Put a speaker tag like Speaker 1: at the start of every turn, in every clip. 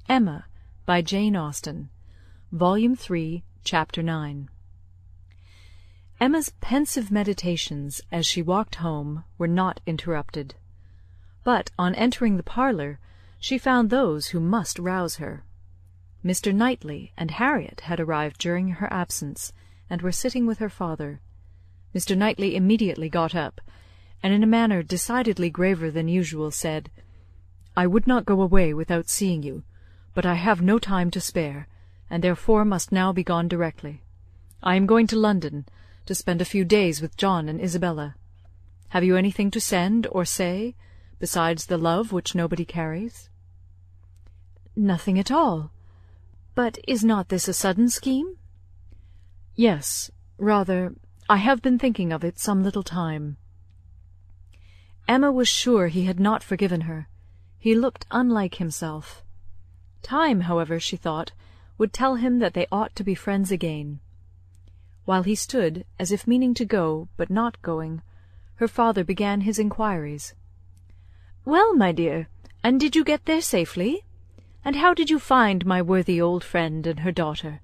Speaker 1: Emma, by Jane Austen, Volume 3, Chapter 9. Emma's pensive meditations as she walked home were not interrupted; but on entering the parlour she found those who must rouse her. Mr. Knightley and Harriet had arrived during her absence, and were sitting with her father. Mr. Knightley immediately got up, and in a manner decidedly graver than usual said, "I would not go away without seeing you, but I have no time to spare, and therefore must now be gone directly. I am going to London, to spend a few days with John and Isabella. Have you anything to send or say, besides the love which nobody carries?"
Speaker 2: "Nothing at all. But is not this a sudden scheme?"
Speaker 1: "Yes, rather. I have been thinking of it some little time." Emma was sure he had not forgiven her. He looked unlike himself. Time, however, she thought, would tell him that they ought to be friends again. While he stood, as if meaning to go, but not going, her father began his inquiries.
Speaker 2: "Well, my dear, and did you get there safely? And how did you find my worthy old friend and her daughter?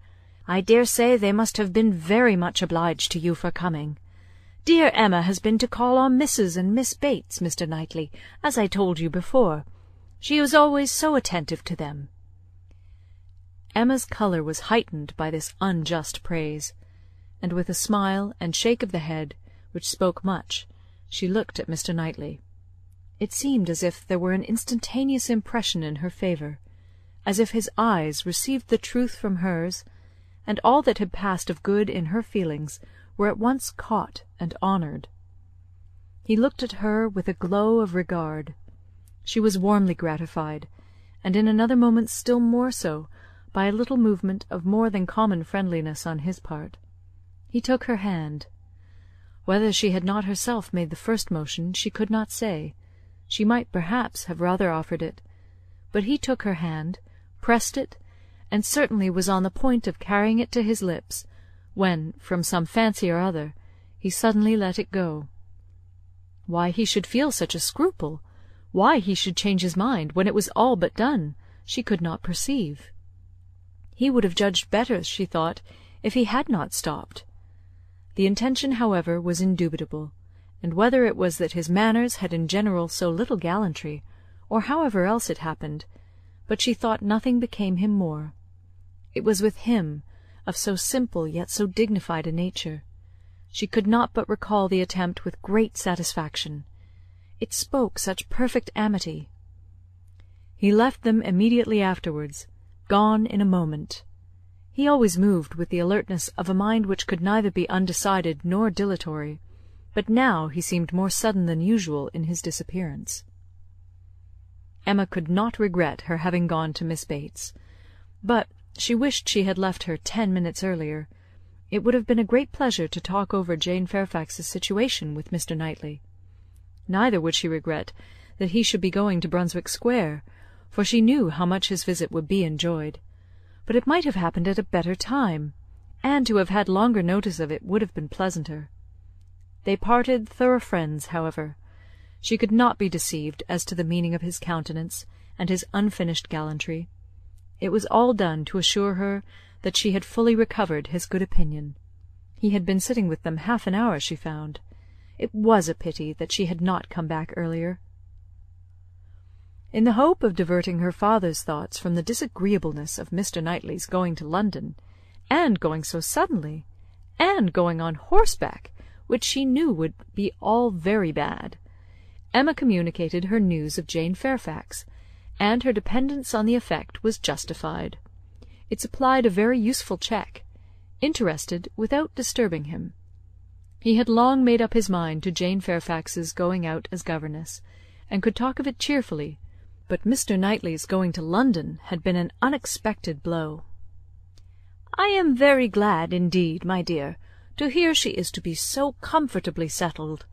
Speaker 2: I dare say they must have been very much obliged to you for coming. Dear Emma has been to call on Mrs. and Miss Bates, Mr. Knightley, as I told you before. She was always so attentive to them."
Speaker 1: Emma's colour was heightened by this unjust praise, and with a smile and shake of the head, which spoke much, she looked at Mr. Knightley. It seemed as if there were an instantaneous impression in her favour, as if his eyes received the truth from hers, and all that had passed of good in her feelings were at once caught and honoured. He looked at her with a glow of regard. She was warmly gratified, and in another moment still more so, by a little movement of more than common friendliness on his part. He took her hand. Whether she had not herself made the first motion she could not say. She might perhaps have rather offered it. But he took her hand, pressed it, and certainly was on the point of carrying it to his lips, when, from some fancy or other, he suddenly let it go. Why he should feel such a scruple, why he should change his mind when it was all but done, she could not perceive. He would have judged better, she thought, if he had not stopped. The intention, however, was indubitable, and whether it was that his manners had in general so little gallantry, or however else it happened, but she thought nothing became him more. It was with him, of so simple yet so dignified a nature. She could not but recall the attempt with great satisfaction. It spoke such perfect amity. He left them immediately afterwards, gone in a moment. He always moved with the alertness of a mind which could neither be undecided nor dilatory, but now he seemed more sudden than usual in his disappearance. Emma could not regret her having gone to Miss Bates, but she wished she had left her 10 minutes earlier. It would have been a great pleasure to talk over Jane Fairfax's situation with Mr. Knightley. Neither would she regret that he should be going to Brunswick Square, for she knew how much his visit would be enjoyed. But it might have happened at a better time, and to have had longer notice of it would have been pleasanter. They parted thorough friends, however. She could not be deceived as to the meaning of his countenance and his unfinished gallantry. It was all done to assure her that she had fully recovered his good opinion. He had been sitting with them half an hour, she found. It was a pity that she had not come back earlier. In the hope of diverting her father's thoughts from the disagreeableness of Mr. Knightley's going to London, and going so suddenly, and going on horseback, which she knew would be all very bad, Emma communicated her news of Jane Fairfax, and her dependence on the effect was justified. It supplied a very useful check, interested without disturbing him. He had long made up his mind to Jane Fairfax's going out as governess, and could talk of it cheerfully, but Mr. Knightley's going to London had been an unexpected blow.
Speaker 2: "I am very glad indeed, my dear, to hear she is to be so comfortably settled.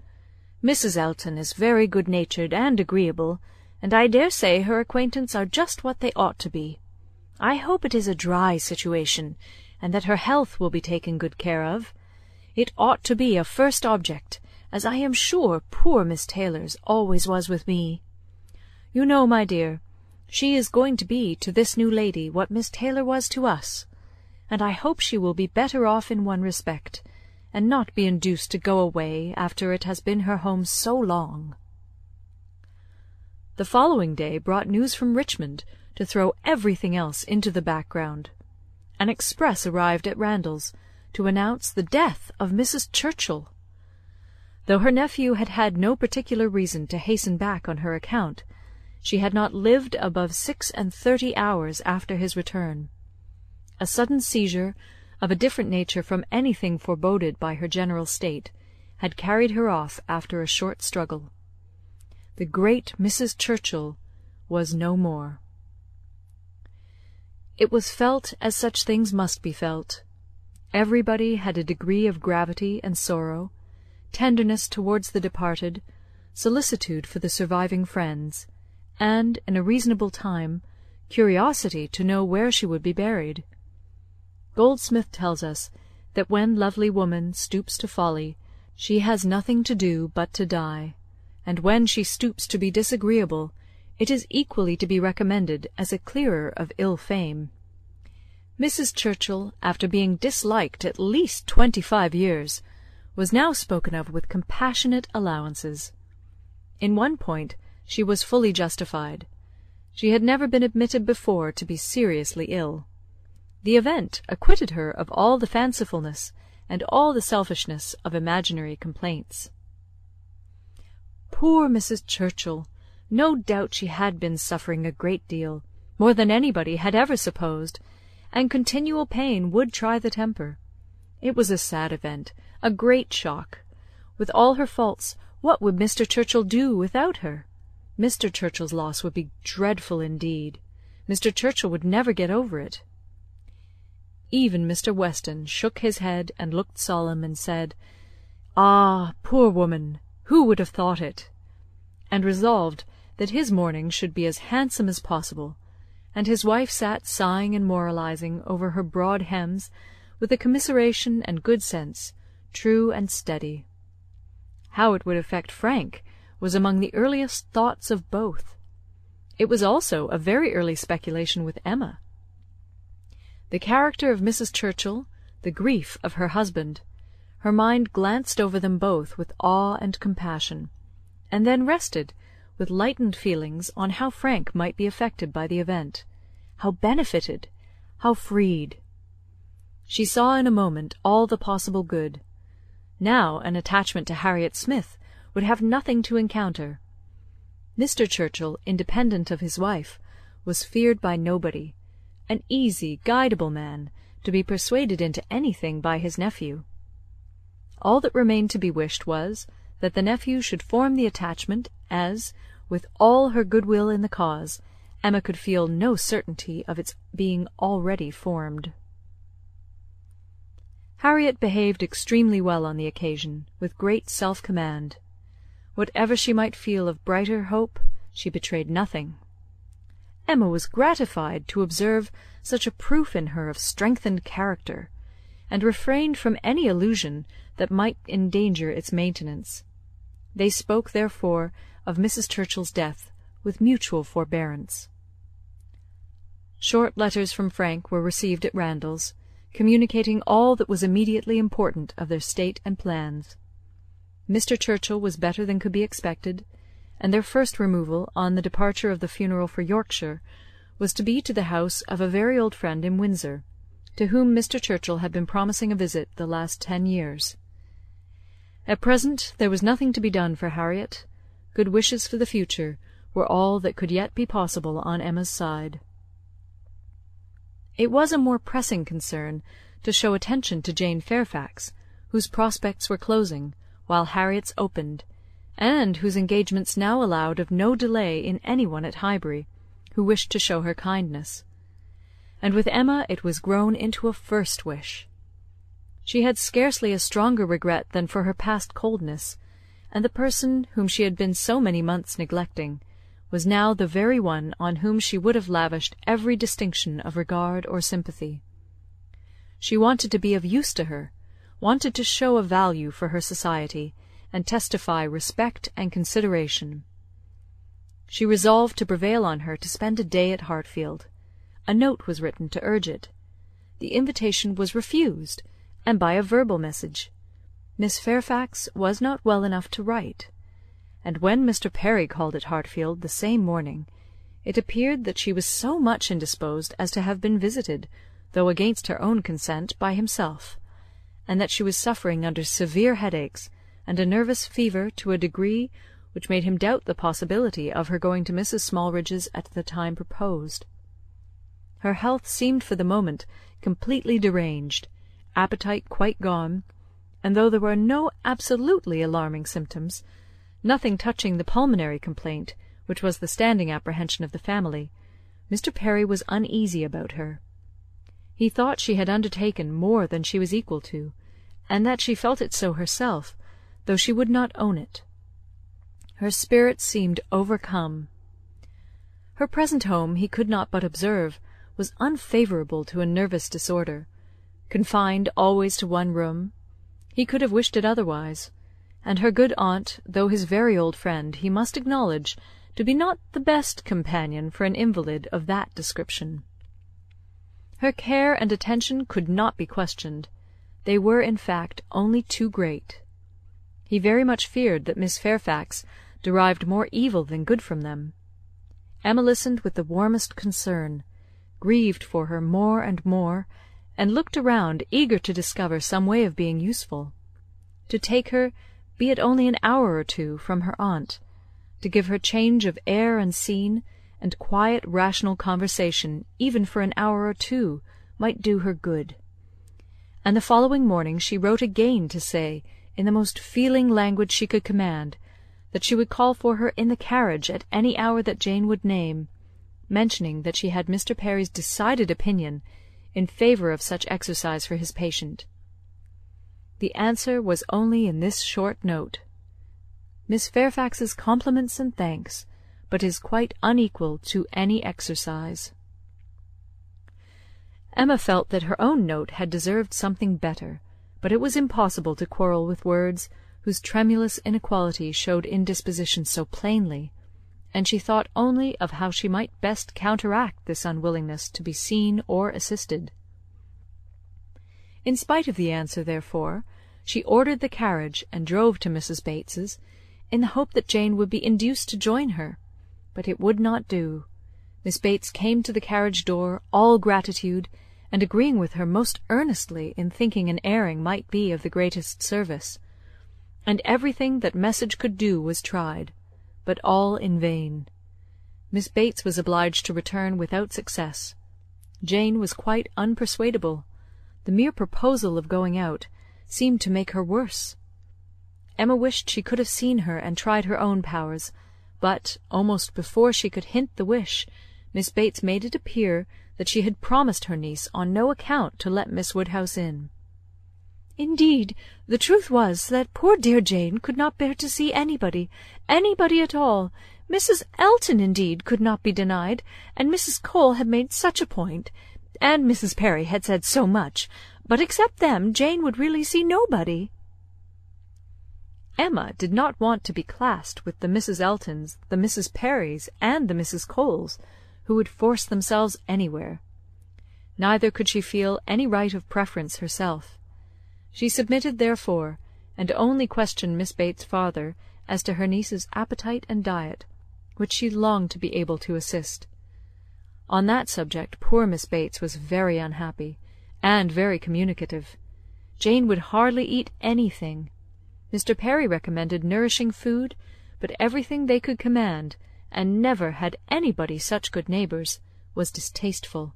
Speaker 2: Mrs. Elton is very good-natured and agreeable, and I dare say her acquaintance are just what they ought to be. I hope it is a dry situation, and that her health will be taken good care of. It ought to be a first object, as I am sure poor Miss Taylor's always was with me. You know, my dear, She is going to be to this new lady what Miss Taylor was to us, and I hope she will be better off in one respect, and not be induced to go away after it has been her home so long." The following day brought news from Richmond to throw everything else into the background. An express arrived at Randalls to announce the death of Mrs. Churchill. Though her nephew had had no particular reason to hasten back on her account, she had not lived above 36 hours after his return. A sudden seizure, of a different nature from anything foreboded by her general state, had carried her off after a short struggle. The great Mrs. Churchill was no more. It was felt as such things must be felt. Everybody had a degree of gravity and sorrow, tenderness towards the departed, solicitude for the surviving friends, and, in a reasonable time, curiosity to know where she would be buried. Goldsmith tells us that when lovely woman stoops to folly, she has nothing to do but to die, and when she stoops to be disagreeable, it is equally to be recommended as a clearer of ill fame. Mrs. Churchill, after being disliked at least 25 years, was now spoken of with compassionate allowances. In one point she was fully justified. She had never been admitted before to be seriously ill. The event acquitted her of all the fancifulness and all the selfishness of imaginary complaints. Poor Mrs. Churchill! No doubt she had been suffering a great deal, more than anybody had ever supposed, and continual pain would try the temper. It was a sad event, a great shock. With all her faults, what would Mr. Churchill do without her? Mr. Churchill's loss would be dreadful indeed. Mr. Churchill would never get over it. Even Mr. Weston shook his head and looked solemn, and said, "Ah, poor woman! Who would have thought it?" and resolved that his mourning should be as handsome as possible, and his wife sat sighing and moralizing over her broad hems with a commiseration and good sense, true and steady. How it would affect Frank was among the earliest thoughts of both. It was also a very early speculation with Emma. The character of Mrs. Churchill, the grief of her husband, her mind glanced over them both with awe and compassion, and then rested with lightened feelings on how Frank might be affected by the event, how benefited, how freed. She saw in a moment all the possible good. Now an attachment to Harriet Smith would have nothing to encounter. Mr. Churchill, independent of his wife, was feared by nobody, an easy, guidable man, to be persuaded into anything by his nephew. All that remained to be wished was, that the nephew should form the attachment, as, with all her goodwill in the cause, Emma could feel no certainty of its being already formed. Harriet behaved extremely well on the occasion, with great self-command. Whatever she might feel of brighter hope, she betrayed nothing. Emma was gratified to observe such a proof in her of strengthened character, and refrained from any allusion that might endanger its maintenance. They spoke, therefore, of Mrs. Churchill's death with mutual forbearance. Short letters from Frank were received at Randalls, communicating all that was immediately important of their state and plans. Mr. Churchill was better than could be expected, and their first removal, on the departure of the funeral for Yorkshire, was to be to the house of a very old friend in Windsor, to whom Mr. Churchill had been promising a visit the last 10 years. At present there was nothing to be done for Harriet. Good wishes for the future were all that could yet be possible on Emma's side. It was a more pressing concern to show attention to Jane Fairfax, whose prospects were closing, while Harriet's opened, and whose engagements now allowed of no delay in any one at Highbury, who wished to show her kindness. And with Emma it was grown into a first wish. She had scarcely a stronger regret than for her past coldness, and the person whom she had been so many months neglecting was now the very one on whom she would have lavished every distinction of regard or sympathy. She wanted to be of use to her, wanted to show a value for her society, and testify respect and consideration.
Speaker 1: She resolved to prevail on her to spend a day at Hartfield. A note was written to urge it. The invitation was refused, and by a verbal message. Miss Fairfax was not well enough to write, and when Mr. Perry called at Hartfield the same morning, it appeared that she was so much indisposed as to have been visited, though against her own consent, by himself, and that she was suffering under severe headaches and a nervous fever to a degree which made him doubt the possibility of her going to Mrs. Smallridge's at the time proposed. Her health seemed for the moment completely deranged, appetite quite gone, and though there were no absolutely alarming symptoms, nothing touching the pulmonary complaint, which was the standing apprehension of the family, Mr. Perry was uneasy about her. He thought she had undertaken more than she was equal to, and that she felt it so herself, though she would not own it. Her spirits seemed overcome. Her present home, he could not but observe, was unfavourable to a nervous disorder. Confined always to one room, he could have wished it otherwise, and her good aunt, though his very old friend, he must acknowledge to be not the best companion for an invalid of that description. Her care and attention could not be questioned. They were, in fact, only too great. He very much feared that Miss Fairfax derived more evil than good from them. Emma listened with the warmest concern, grieved for her more and more, and looked around, eager to discover some way of being useful; to take her, be it only an hour or two, from her aunt; to give her change of air and scene, and quiet rational conversation, even for an hour or two, might do her good. And the following morning she wrote again to say, in the most feeling language she could command, that she would call for her in the carriage at any hour that Jane would name, mentioning that she had Mr. Perry's decided opinion in favour of such exercise for his patient. The answer was only in this short note: Miss Fairfax's compliments and thanks, but is quite unequal to any exercise. Emma felt that her own note had deserved something better, but it was impossible to quarrel with words whose tremulous inequality showed indisposition so plainly, and she thought only of how she might best counteract this unwillingness to be seen or assisted. In spite of the answer, therefore, she ordered the carriage and drove to Mrs. Bates's, in the hope that Jane would be induced to join her, but it would not do. Miss Bates came to the carriage door, all gratitude, and agreeing with her most earnestly in thinking an airing might be of the greatest service, and everything that message could do was tried, but all in vain. Miss Bates was obliged to return without success. Jane was quite unpersuadable. The mere proposal of going out seemed to make her worse. Emma wished she could have seen her and tried her own powers, but, almost before she could hint the wish, Miss Bates made it appear that she had promised her niece on no account to let Miss Woodhouse in.
Speaker 2: Indeed, the truth was that poor dear Jane could not bear to see anybody at all. Mrs. Elton, indeed, could not be denied, and Mrs. Cole had made such a point, and Mrs. Perry had said so much, but except them, Jane would really see nobody.
Speaker 1: Emma did not want to be classed with the Mrs. Eltons, the Mrs. Perrys, and the Mrs. Coles, who would force themselves anywhere. Neither could she feel any right of preference herself. She submitted, therefore, and only questioned Miss Bates farther as to her niece's appetite and diet, which she longed to be able to assist. On that subject poor Miss Bates was very unhappy, and very communicative. Jane would hardly eat anything. Mr. Perry recommended nourishing food, but everything they could command, and never had anybody such good neighbours, was distasteful.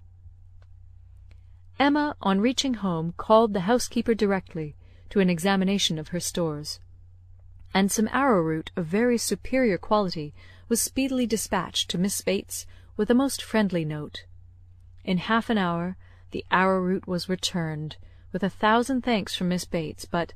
Speaker 1: Emma, on reaching home, called the housekeeper directly to an examination of her stores, and some arrowroot of very superior quality was speedily dispatched to Miss Bates with a most friendly note. In half an hour the arrowroot was returned, with 1,000 thanks from Miss Bates, but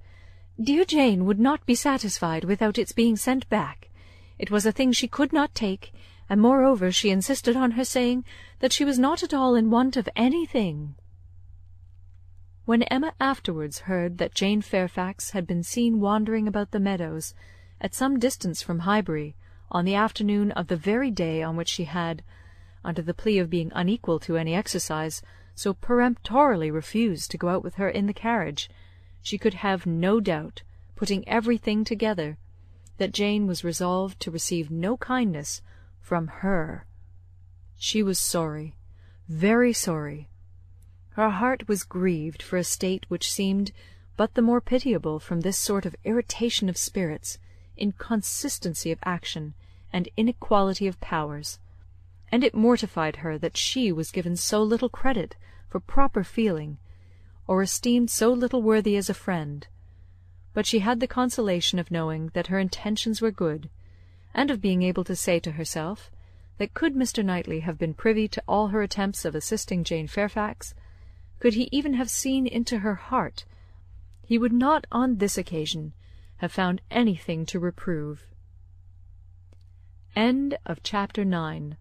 Speaker 2: dear Jane would not be satisfied without its being sent back. It was a thing she could not take, and moreover she insisted on her saying that she was not at all in want of anything. When Emma afterwards heard that Jane Fairfax had been seen wandering about the meadows, at some distance from Highbury,
Speaker 1: on the afternoon of the very day on which she had, under the plea of being unequal to any exercise, so peremptorily refused to go out with her in the carriage, she could have no doubt, putting everything together, that Jane was resolved to receive no kindness from her. She was sorry, very sorry. Her heart was grieved for a state which seemed but the more pitiable from this sort of irritation of spirits, inconsistency of action, and inequality of powers, and it mortified her that she was given so little credit for proper feeling, or esteemed so little worthy as a friend. But she had the consolation of knowing that her intentions were good, and of being able to say to herself that could Mr. Knightley have been privy to all her attempts of assisting Jane Fairfax, could he even have seen into her heart, he would not on this occasion have found anything to reprove. Chapter 9.